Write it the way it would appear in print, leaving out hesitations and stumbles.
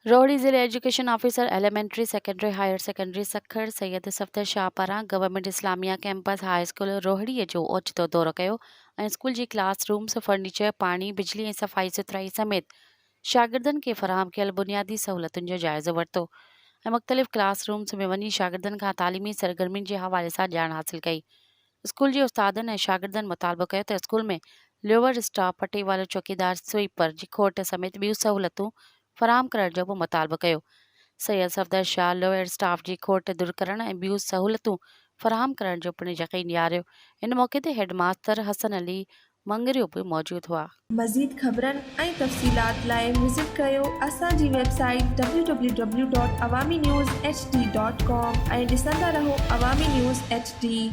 रोहड़ी ज़िले education officer elementary secondary higher secondary Sukkur Syed Safdar Shah पारां government Islamia campus high school रोहड़ीअ जो ओचितो दौरो कयो ऐं स्कूल जी क्लासरूम्स फर्नीचर पाणी बिजली ऐं सफ़ाई सुथराई समेत शागिर्दनि खे फ़राहम कयल बुनियादी सहूलियतुनि जो जाइज़ो वरितो ऐं मुख़्तलिफ़ क्लासरूम्स में वञी शागिर्दनि खां तालीमी सरगर्मियुनि जे हवाले सां ॼाण हासिल कई। स्कूल जे उस्तादनि ऐं शागिर्दनि मुतालबो कयो त स्कूल में लोअर स्टाफ पटे वारो चौकीदार स्वीपर जी खोट समेत ॿियूं सहूलियतूं फ़राहम करण जो बि मुतालबो कयो। सैयद सफ़दर शाह लोअर स्टाफ जी खोट दूर करण ऐं ॿियूं सहूलियतूं फ़राहम करण जो पिणु यक़ीन ॾियारियो। इन मौक़े ते हेडमास्टर हसन अली मंगरियो बि मौजूदु हुआ। मज़ीद ख़बरनि ऐं तफ़सीलात लाइ विज़िट कयो असांजी वेबसाइट www.awamiNewsHD.com ऐं ॾिसंदा रहो अवामी न्यूज़ HD।